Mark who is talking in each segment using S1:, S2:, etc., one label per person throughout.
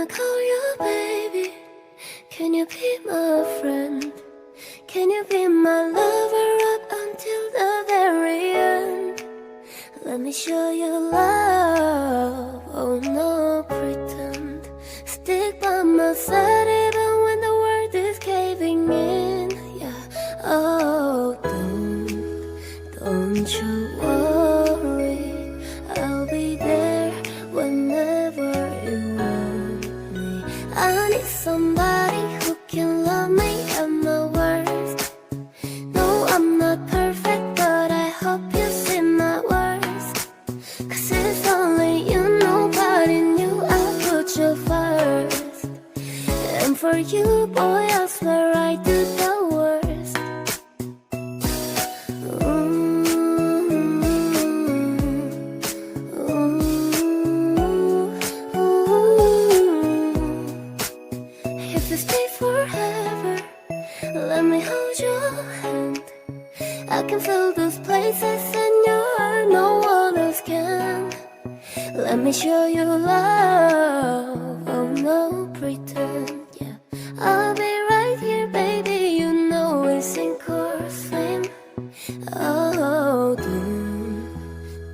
S1: me call you baby. Can you be my friend? Can you be my lover up until the very end? Let me show you love, oh no pretend. Stick by my side even when the world is caving in, yeah. Oh, don't you worry, I'll be there whenever you want me. I need somebody who can love me at my worst. No, I'm not perfect, but I hope you see my worst. 'Cause it's only you, nobody knew I put you first. And for you, boy, I swear I do the worst. If you stay forever, let me hold your hand. I can feel those places and you're no one else can. Let me show you love, oh no pretend, yeah. I'll be right here, baby, you know it's in course flame. Oh,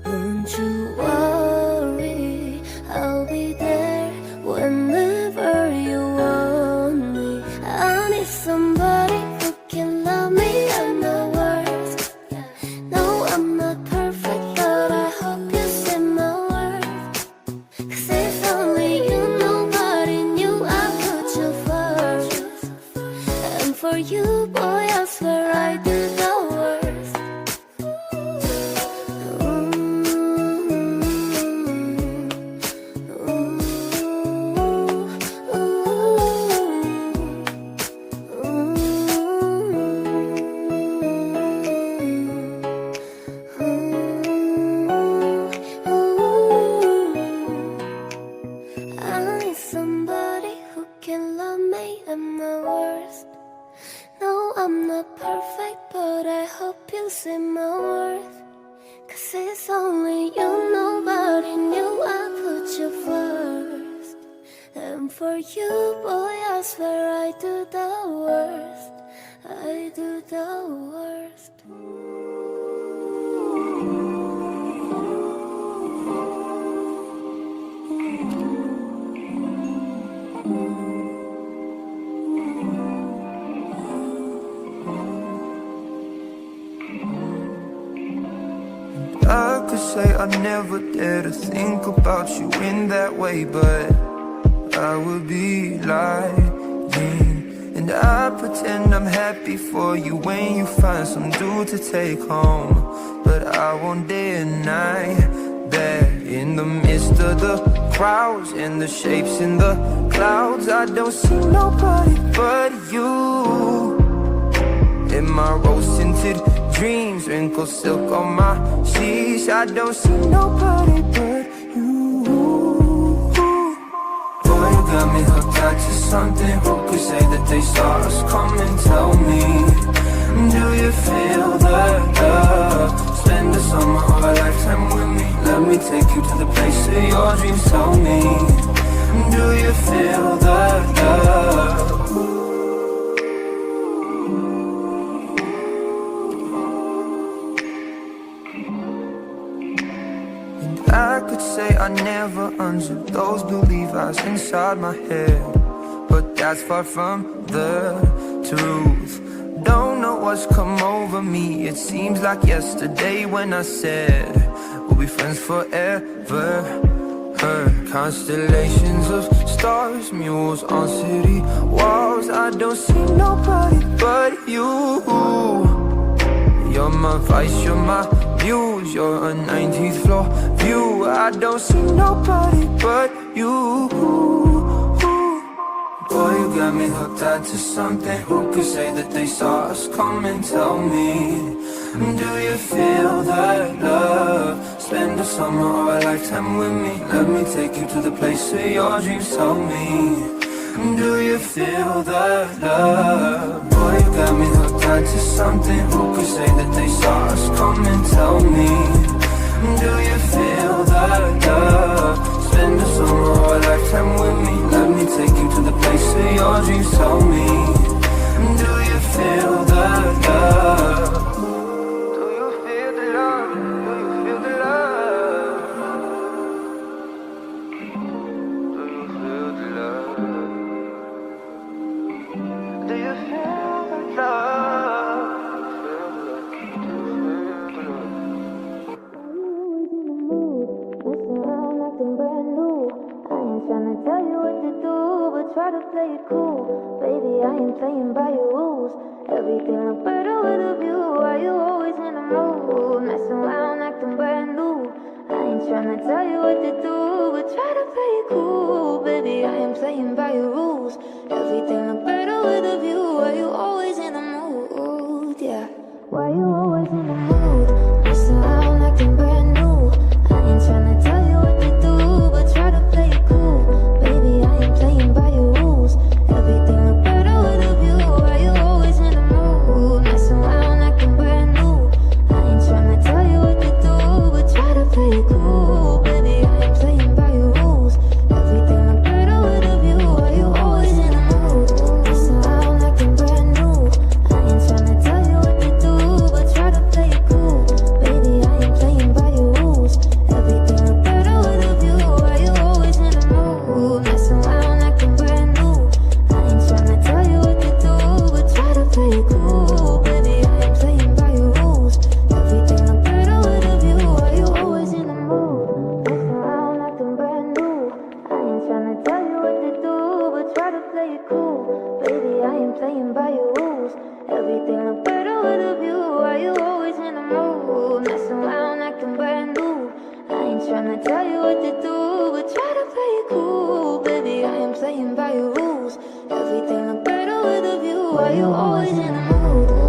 S1: don't you worry, I'll be there whenever you want me. I need somebody who can love me at my worst. No, I'm not perfect, but I hope you see my worth. 'Cause it's only you, nobody knew I put you first. And for you, boy, I swear I do the worst. I need somebody who can love me at my worst. No, I'm not perfect, but I hope you see my worth. 'Cause it's only you, nobody knew I put you first. And for you, boy, I swear I do the worst. I do the worst.
S2: I could say I never dare to think about you in that way, but I would be lying. And I pretend I'm happy for you when you find some dude to take home. But I won't deny that in the midst of the crowds and the shapes in the clouds, I don't see nobody but you. In my rose-tinted dreams, wrinkled silk on my sheets, I don't see nobody but you. Boy, you got me hooked up to something. Who could say that they saw us come and tell me? Do you feel the love? Spend the summer or a lifetime with me. Let me take you to the place of your dreams. Tell me, do you feel the love? I could say I never understood those belief eyes inside my head, but that's far from the truth. Don't know what's come over me. It seems like yesterday when I said we'll be friends forever. Constellations of stars, mules on city walls. I don't see nobody but you. You're my vice, you're my muse, you're a 19th floor view. I don't see nobody but you. Boy, you got me hooked on to something. Who could say that they saw us come and tell me? Do you feel that love? Spend a summer or a lifetime with me. Let me take you to the place of your dreams. Tell me, do you feel that love? Boy, you got me hooked on to something. Who could say that they saw us come and tell me? Do you feel that love? Spend a summer or a lifetime with me. Let me take you to the place where your dreams told me. Do you feel the love? Do you feel the love? Do you feel the love? Do you feel the love? Do you feel the love?
S1: Tryna tell you what to do, but try to play it cool. Baby, I ain't playing by your rules. Everything look better with a view. Why you always in the mood? Messing around, acting brand new. I ain't tryna tell you what to do, but try to play it cool. Baby, I ain't playing by your rules. Everything look better with a view. Why you always in the mood? Yeah. Why you always in the mood? Messing around, acting brand new. I ain't tryna tell you what to do, but try to play it cool. Baby, I ain't playing by your rules. Everything look better with a view. Why you always in the mood? Messing around, acting brand new. I ain't tryna tell you what to do, but try to play it cool. Baby, I ain't playing by your rules. Everything look better with a view. Why you always in the mood? Messing around, acting brand new. I ain't tryna tell you what to do, but try to play it cool. Baby, I ain't playing by your rules. Everything look better with a view. Why you always in the mood? Messing around, acting brand new. I ain't tryna tell you what to do, but try to play it cool. Baby, I ain't playing by your rules. Everything look better with a view. Why you always in the mood? Messing around, acting brand new. I ain't tryna tell you what to do, but try to play it cool. Baby, I ain't playing by your rules. Everything look better with a view. Why you always in the mood? Messing around, acting brand new. I ain't tryna tell you what to do, but try to play it cool. Baby, I ain't playing by your rules. Everything look better with a view. Why you always in the mood?